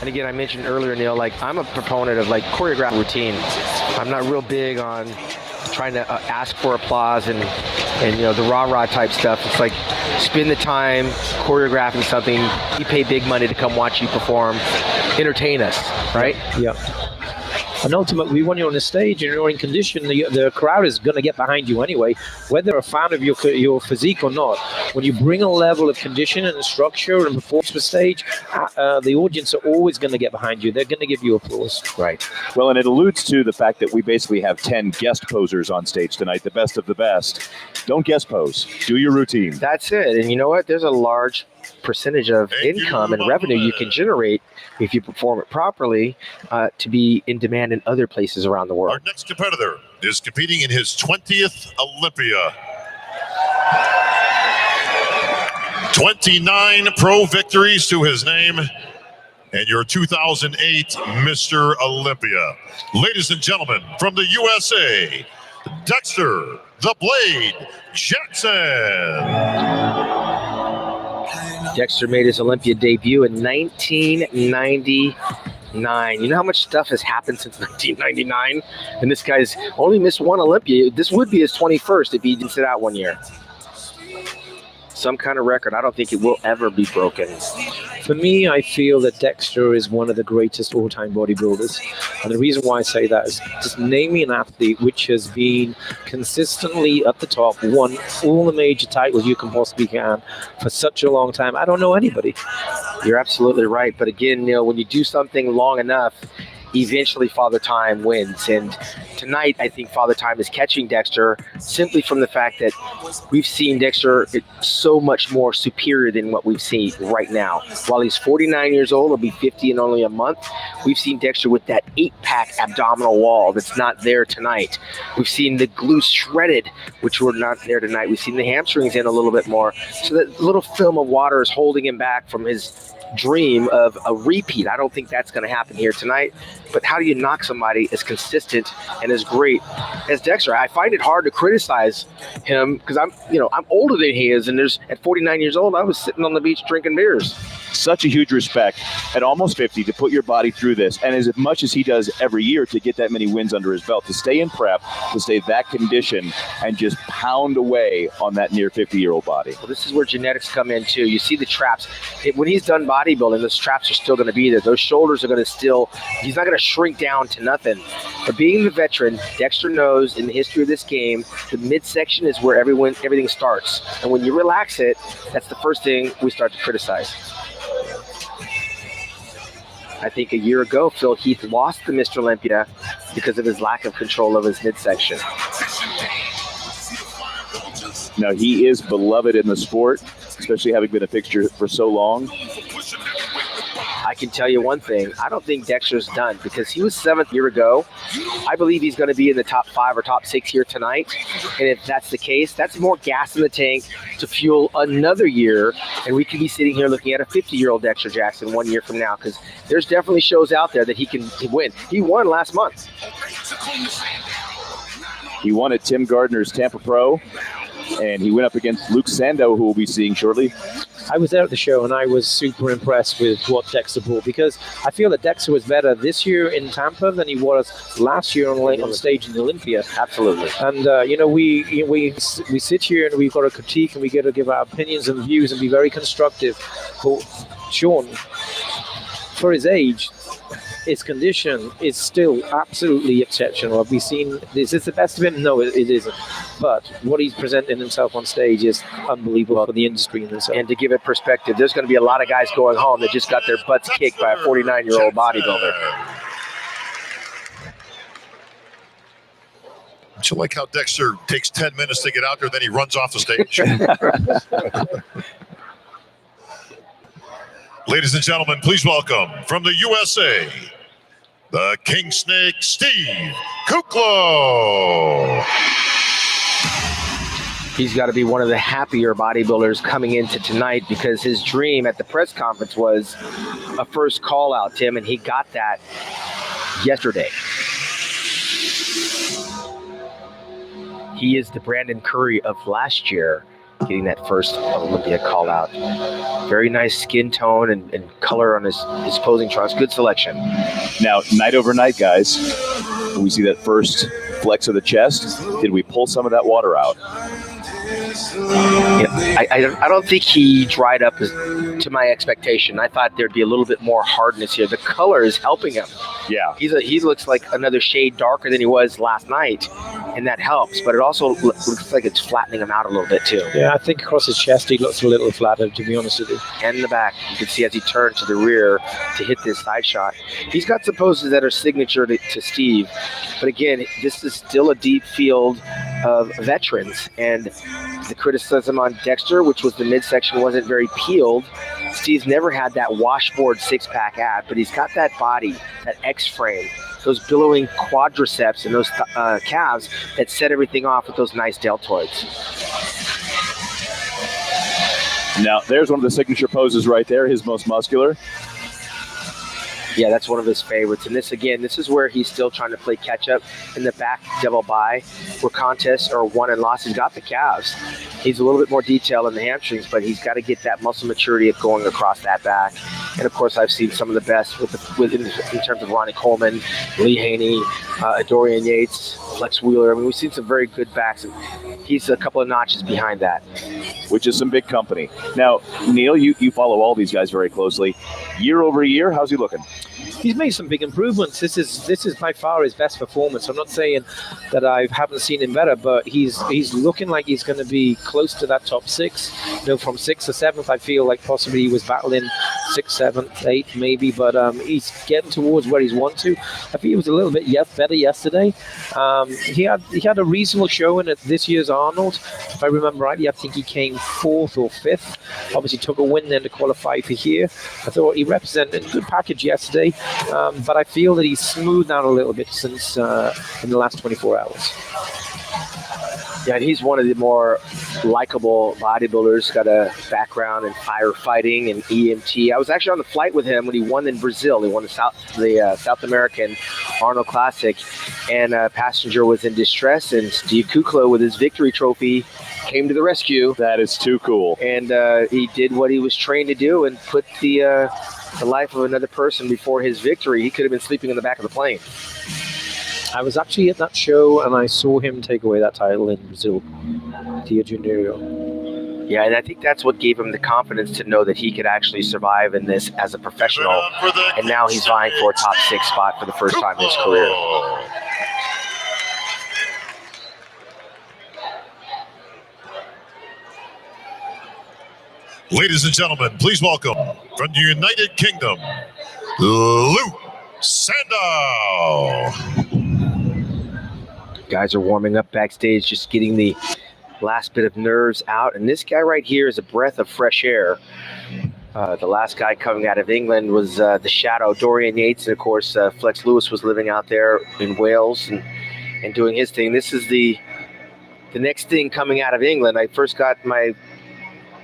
And again, I mentioned earlier, Neil, like I'm a proponent of like choreographed routine. I'm not real big on trying to ask for applause and you know, the rah-rah type stuff. It's like spend the time choreographing something. You pay big money to come watch you perform, entertain us, right? Yeah. And ultimately, when you're on the stage and you're in condition, the crowd is going to get behind you anyway, whether they're a fan of your physique or not. When you bring a level of condition and structure and performance to the stage, the audience are always going to get behind you. They're going to give you applause. Right. Well, and it alludes to the fact that we basically have 10 guest posers on stage tonight, the best of the best. Don't guest pose. Do your routine. That's it. And you know what? There's a large percentage of income and revenue you can generate if you perform it properly to be in demand in other places around the world. Our next competitor is competing in his 20th Olympia. 29 pro victories to his name, and your 2008 Mr. Olympia. Ladies and gentlemen, from the USA, Dexter the Blade Jackson. Dexter made his Olympia debut in 1999. You know how much stuff has happened since 1999? And this guy's only missed one Olympia. This would be his 21st if he didn't sit out 1 year. Some kind of record. I don't think it will ever be broken. For me, I feel that Dexter is one of the greatest all-time bodybuilders. And the reason why I say that is just name me an athlete which has been consistently at the top, won all the major titles you can possibly can for such a long time. I don't know anybody. You're absolutely right. But again, Neil, when you do something long enough, eventually Father Time wins. And tonight, I think Father Time is catching Dexter simply from the fact that we've seen Dexter so much more superior than what we've seen right now. While he's 49 years old, he'll be 50 in only a month. We've seen Dexter with that 8-pack abdominal wall that's not there tonight. We've seen the glutes shredded, which were not there tonight. We've seen the hamstrings in a little bit more. So that little film of water is holding him back from his dream of a repeat. I don't think that's going to happen here tonight. But how do you knock somebody as consistent and as great as Dexter? I find it hard to criticize him because I'm older than he is, and at 49 years old, I was sitting on the beach drinking beers. Such a huge respect at almost 50 to put your body through this, and as much as he does every year to get that many wins under his belt, to stay in prep, to stay that condition, and just pound away on that near 50-year-old body. Well, this is where genetics come in too. You see the traps. When he's done bodybuilding, those traps are still going to be there. Those shoulders are going to he's not going to shrink down to nothing. But being the veteran, Dexter knows in the history of this game, the midsection is where everything starts. And when you relax it, that's the first thing we start to criticize. I think a year ago, Phil Heath lost the Mr. Olympia because of his lack of control of his midsection. Now, he is beloved in the sport, especially having been a fixture for so long. I can tell you one thing. I don't think Dexter's done because he was 7th a year ago. I believe he's going to be in the top 5 or top 6 here tonight. And if that's the case, that's more gas in the tank to fuel another year. And we could be sitting here looking at a 50-year-old Dexter Jackson 1 year from now because there's definitely shows out there that he can win. He won last month. He won at Tim Gardner's Tampa Pro, and he went up against Luke Sandoe, who we'll be seeing shortly. I was there at the show, and I was super impressed with what Dexter brought because I feel that Dexter was better this year in Tampa than he was last year on stage in Olympia. Absolutely. And we sit here and we've got to critique and we got to give our opinions and views and be very constructive. But Sean, for his age, his condition is still absolutely exceptional. Have we seen this? Is the best of him? No, it isn't. But what he's presenting himself on stage is unbelievable for the industry in itself. And to give it perspective, there's going to be a lot of guys going home that just got their butts kicked by a 49-year-old bodybuilder. Don't you like how Dexter takes 10 minutes to get out there, then he runs off the stage? Ladies and gentlemen, please welcome from the USA, the King Snake, Steve Kuclo. He's got to be one of the happier bodybuilders coming into tonight because his dream at the press conference was a first call out, Tim, and he got that yesterday. He is the Brandon Curry of last year. getting that first Olympia call out. Very nice skin tone and color on his posing trunks. Good selection. Now, night over night, guys, we see that first flex of the chest. Did we pull some of that water out? I don't think he dried up to my expectation. I thought there'd be a little bit more hardness here. The color is helping him. Yeah. He looks like another shade darker than he was last night, and that helps. But it also looks like it's flattening him out a little bit too. Yeah, I think across his chest he looks a little flatter, to be honest with you. And in the back, you can see as he turned to the rear to hit this side shot. He's got some poses that are signature to Steve. But again, this is still a deep field of veterans. And the criticism on Dexter, which was the midsection wasn't very peeled. Steve's never had that washboard six-pack ab, but he's got that body, that X-frame, those billowing quadriceps and those calves that set everything off with those nice deltoids. Now, there's one of the signature poses right there, his most muscular. Yeah, that's one of his favorites. And this is where he's still trying to play catch-up in the back devil by, where contests are won and lost. He's got the calves. He's a little bit more detailed in the hamstrings, but he's got to get that muscle maturity of going across that back. And, of course, I've seen some of the best in terms of Ronnie Coleman, Lee Haney, Dorian Yates, Flex Wheeler. I mean, we've seen some very good backs, and he's a couple of notches behind that. Which is some big company. Now, Neil, you follow all these guys very closely. Year over year, how's he looking? He's made some big improvements. This is by far his best performance. I'm not saying that I haven't seen him better, but he's looking like he's going to be close to that top six. You know, from 6th or 7th, I feel like possibly he was battling 6th, 7th, 8th, maybe, but he's getting towards where he's want to. I think he was a little bit better yesterday. He had a reasonable showing at this year's Arnold. If I remember rightly, I think he came 4th or 5th. Obviously took a win then to qualify for here. I thought he represented a good package yesterday. But I feel that he's smoothed out a little bit since in the last 24 hours. Yeah, and he's one of the more likable bodybuilders. Got a background in firefighting and EMT. I was actually on the flight with him when he won in Brazil. He won the South American Arnold Classic, and a passenger was in distress. And Steve Kuclo, with his victory trophy, came to the rescue. That is too cool. And he did what he was trained to do and put the life of another person before his victory. He could have been sleeping in the back of the plane. I was actually at that show and I saw him take away that title in Brazil, Rio de Janeiro. Yeah, and I think that's what gave him the confidence to know that he could actually survive in this as a professional. And now he's vying for a top 6 spot for the first time in his career. Ladies and gentlemen, please welcome from the United Kingdom, Luke Sandoe. Guys are warming up backstage, just getting the last bit of nerves out. And this guy right here is a breath of fresh air. The last guy coming out of England was the Shadow, Dorian Yates. And, of course, Flex Lewis was living out there in Wales and doing his thing. This is the next thing coming out of England. I first got my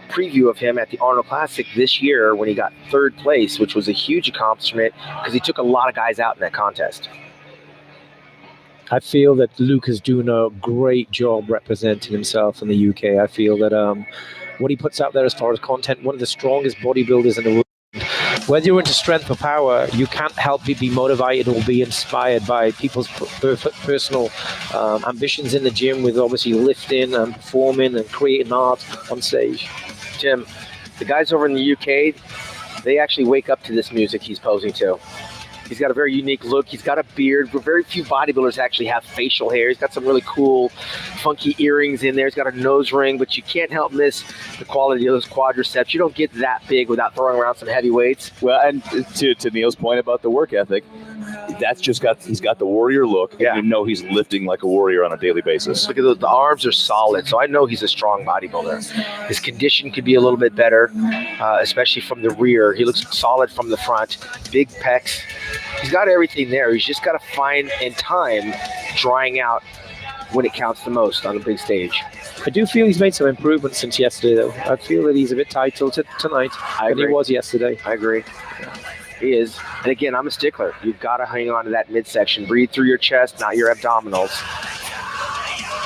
preview of him at the Arnold Classic this year when he got 3rd place, which was a huge accomplishment because he took a lot of guys out in that contest. I feel that Luke is doing a great job representing himself in the UK. I feel that what he puts out there as far as content, one of the strongest bodybuilders in the world. Whether you're into strength or power, you can't help but be motivated or be inspired by people's personal ambitions in the gym, with obviously lifting and performing and creating art on stage. Jim, the guys over in the UK, they actually wake up to this music he's posing to. He's got a very unique look. He's got a beard. Very few bodybuilders actually have facial hair. He's got some really cool, funky earrings in there. He's got a nose ring, but you can't help miss the quality of those quadriceps. You don't get that big without throwing around some heavy weights. Well, and to Neil's point about the work ethic, he's got the warrior look, and you know he's lifting like a warrior on a daily basis. Look at those, the arms are solid, so I know he's a strong bodybuilder. His condition could be a little bit better, especially from the rear. He looks solid from the front, big pecs. He's got everything there. He's just got to find in time drying out when it counts the most on the big stage. I do feel he's made some improvements since yesterday, though. I feel that he's a bit tighter tonight than he was yesterday. I agree. He is. And again, I'm a stickler. You've got to hang on to that midsection. Breathe through your chest, not your abdominals.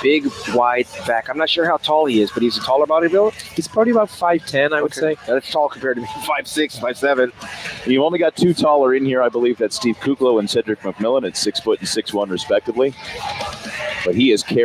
big, wide back. I'm not sure how tall he is, but he's a taller bodybuilder. He's probably about 5'10", I would say. Yeah, that's tall compared to me, 5'6", 5'7". You've only got two taller in here. I believe that's Steve Kuclo and Cedric McMillan at 6 foot and 6'1", respectively. But he is carrying